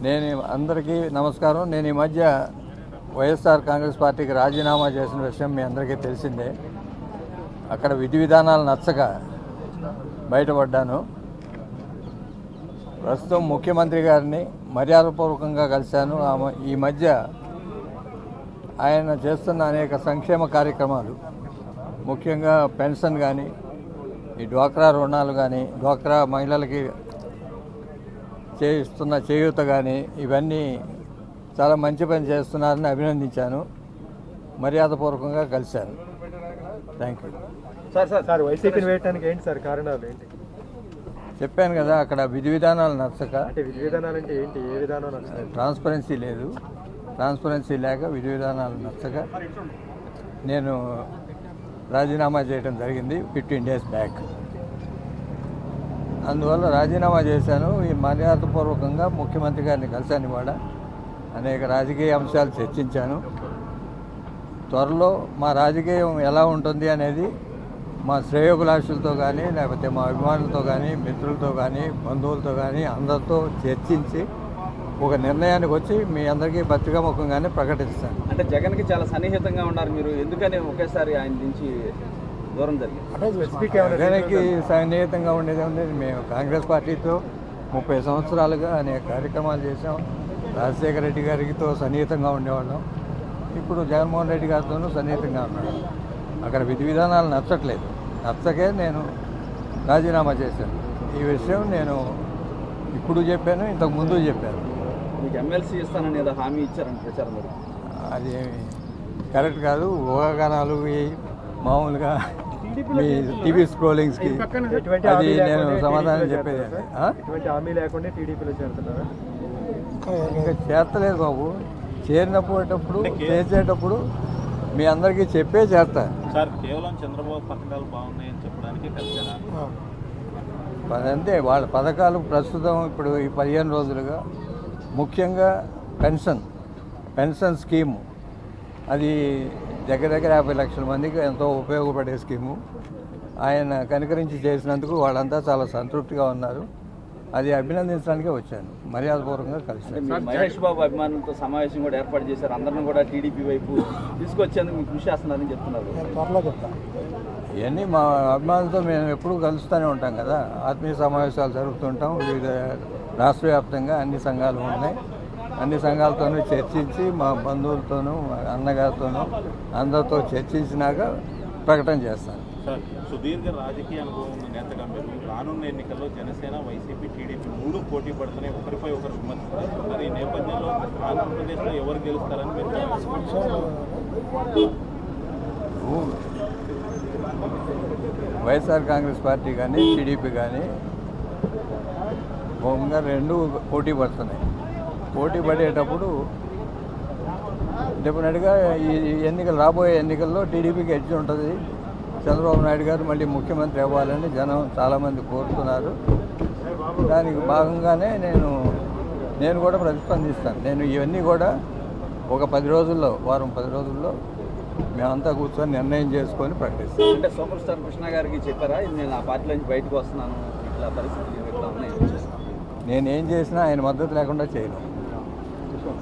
నేను అందరికీ నమస్కారం. నేను ఈ మధ్య వైఎస్ఆర్ కాంగ్రెస్ పార్టీకి రాజీనామా చేసిన విషయం మీ అందరికీ తెలిసిందే. అక్కడ విధి విధానాలు నచ్చక బయటపడ్డాను. ప్రస్తుతం ముఖ్యమంత్రి గారిని మర్యాదపూర్వకంగా కలిశాను. ఈ మధ్య ఆయన చేస్తున్న అనేక సంక్షేమ కార్యక్రమాలు, ముఖ్యంగా పెన్షన్ కానీ, ఈ డ్వాక్రా రుణాలు కానీ, డ్వాక్రా మహిళలకి చేయిస్తున్న చేయూత కానీ, ఇవన్నీ చాలా మంచి పని చేస్తున్నారని అభినందించాను. మర్యాదపూర్వకంగా కలిశాను. Thank you. సార్ వైసీపీని వేయడానికి ఏంటి సార్ కారణాలు ఏంటి? చెప్పాను కదా, అక్కడ విధి విధానాలు నచ్చక. అంటే విధి విధానాలు అంటే ఏంటి? ఏ విధానం నచ్చక? ట్రాన్స్పరెన్సీ లేదు. ట్రాన్స్పరెన్సీ లేక విధి విధానాలు నచ్చక నేను రాజీనామా చేయడం జరిగింది 15 days బ్యాక్. అందువల్ల రాజీనామా చేశాను. ఈ మర్యాదపూర్వకంగా ముఖ్యమంత్రి గారిని కలిశాను. ఇవాళ అనేక రాజకీయ అంశాలు చర్చించాను. త్వరలో మా రాజకీయం ఎలా ఉంటుంది అనేది మా శ్రేయోభిలాషులతో కానీ, లేకపోతే మా అభిమానులతో కానీ, మిత్రులతో కానీ, బంధువులతో కానీ అందరితో చర్చించి ఒక నిర్ణయానికి వచ్చి మీ అందరికీ పత్రికాముఖంగానే ప్రకటిస్తాను. అంటే జగన్కి చాలా సన్నిహితంగా ఉన్నారు మీరు, ఎందుకని ఒకేసారి ఆయన నుంచి దూరం జరిగింది? జగన్కి సన్నిహితంగా ఉండేది ఉండేది. మేము కాంగ్రెస్ పార్టీతో 30 సంవత్సరాలుగా అనేక కార్యక్రమాలు చేసాం. రాజశేఖర రెడ్డి గారితో సన్నిహితంగా ఉండేవాళ్ళం. ఇప్పుడు జగన్మోహన్ రెడ్డి గారితోనూ సన్నిహితంగా ఉన్నాడు. అక్కడ విధి విధానాలు నచ్చట్లేదు. నచ్చకే నేను రాజీనామా చేశాను. ఈ విషయం నేను ఇప్పుడు చెప్పాను, ఇంతకు ముందు చెప్పాను. మీకు ఎమ్మెల్సీ ఇస్తానని ఏదో హామీ ఇచ్చారని ప్రచారం మరి అది కరెక్ట్ కాదు. ఊహాగానాలు మామూలుగా మీ టీవీ స్క్రోలింగ్స్కి అది నేను సమాధానం చెప్పేది. హామీ లేకుండా టీడీపీలో చేరుతున్నారా? ఇంకా చేర్తలేదు బాబు. చేరినప్పుడు చేసేటప్పుడు మీ అందరికీ చెప్పే చేస్తా. సార్ కేవలం చంద్రబాబు పథకాలు బాగున్నాయని చెప్పడానికి కలిసారా? అంతే. వాళ్ళ పథకాలు ప్రస్తుతం ఇప్పుడు ఈ 15 రోజులుగా ముఖ్యంగా పెన్షన్ స్కీము, అది దగ్గర 50 లక్షల మందికి ఎంతో ఉపయోగపడే స్కీము. ఆయన కనికరించి చేసినందుకు వాళ్ళంతా చాలా సంతృప్తిగా ఉన్నారు. అది అభినందించడానికే వచ్చాను. మర్యాదపూర్వకంగా కలిసి మహేష్ బాబు అభిమానులతో సమావేశం కూడా ఏర్పాటు చేశారు. అందరిని కూడా టీడీపీ వైపు తీసుకొచ్చేందుకు మీకు కృషి చేస్తున్నారని చెప్తున్నారు. ఇవన్నీ మా అభిమానులతో మేము ఎప్పుడూ కలుస్తూనే ఉంటాం కదా. ఆత్మీయ సమావేశాలు జరుపుతుంటాం. వివిధ రాష్ట్ర వ్యాప్తంగా అన్ని సంఘాలు ఉన్నాయి. అన్ని సంఘాలతోనూ చర్చించి మా బంధువులతోనూ అన్నగారితోనూ అందరితో చర్చించినాక ప్రకటన చేస్తాను. సార్ సుదీర్ఘ రాజకీయ అనుభవం ఉన్న నేతగా మీరు రానున్న ఎన్నికల్లో జనసేన, వైసీపీ, టీడీపీ 3 పోటీ పడుతున్నాయి. ఒకరిపై ఒకరు విమర్శిస్తారు. ఈ నేపథ్యంలో ఆంధ్రప్రదేశ్లో ఎవరు గెలుస్తారని మీరు వైఎస్ఆర్ కాంగ్రెస్ పార్టీ కానీ, టీడీపీ కానీ బొంగ 2 పోటీ పడుతున్నాయి. పోటీ పడేటప్పుడు డెఫినెట్గా ఈ ఎన్నికలు, రాబోయే ఎన్నికల్లో టీడీపీకి ఎడ్జ్ ఉంటుంది. చంద్రబాబు నాయుడు గారు మళ్ళీ ముఖ్యమంత్రి అవ్వాలని జనం చాలామంది కోరుతున్నారు. దానికి భాగంగానే నేను కూడా ప్రతిస్పందిస్తాను. నేను ఇవన్నీ కూడా ఒక 10 రోజుల్లో, వారం 10 రోజుల్లో మేమంతా కూర్చొని నిర్ణయం చేసుకొని ప్రకటిస్తాం. అంటే సూపర్ స్టార్ కృష్ణ గారికి చెప్పారా, నేను ఆ పార్టీ నుంచి బయటకు వస్తున్నాను, ఇట్లా పరిస్థితులు ఇట్లా ఉన్నాయి? నేనేం చేసినా ఆయన మద్దతు లేకుండా చేయను.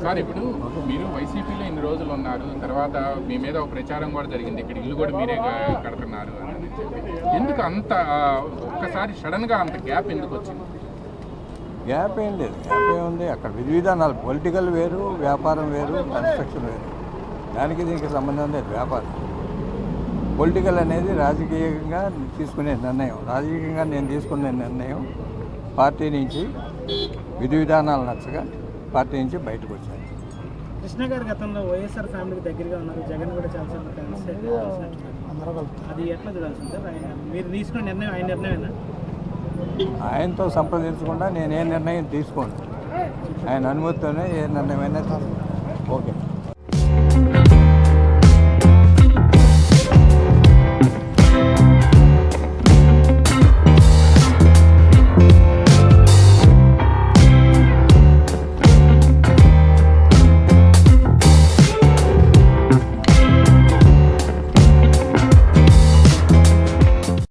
సార్ ఇప్పుడు మీరు వైసీపీలో ఇన్ని రోజులు ఉన్నారు, తర్వాత మీ మీద ఒక ప్రచారం కూడా జరిగింది, ఇక్కడ ఇల్లు కూడా మీరే కడుతున్నారు అని చెప్పి. ఎందుకు అంత ఒక్కసారి సడన్గా అంత గ్యాప్ ఎందుకు వచ్చింది? గ్యాప్ ఏం లేదు. గ్యాప్ ఏముంది? అక్కడ విధి విధానాలు, పొలిటికల్ వేరు, వ్యాపారం వేరు, కన్స్ట్రక్షన్ వేరు. దానికి దీనికి సంబంధం లేదు. వ్యాపారం, పొలిటికల్ అనేది రాజకీయంగా తీసుకునే నిర్ణయం. రాజకీయంగా నేను తీసుకునే నిర్ణయం పార్టీ నుంచి విధి విధానాలు నచ్చగా పార్టీ నుంచి బయటకు వచ్చాను. కృష్ణ గారు గతంలో వైఎస్ఆర్ ఫ్యామిలీకి దగ్గరగా ఉన్నారు. జగన్ కూడా చాలాసార్లు అది ఎట్లా చూడాల్సింది సార్? ఆయన మీరు తీసుకున్న నిర్ణయం ఆయన నిర్ణయమేనా? ఆయనతో సంప్రదించకుండా నేను ఏ నిర్ణయం తీసుకోను. ఆయన అనుమతితోనే ఏ నిర్ణయమైనా తీసుకోను. ఓకే.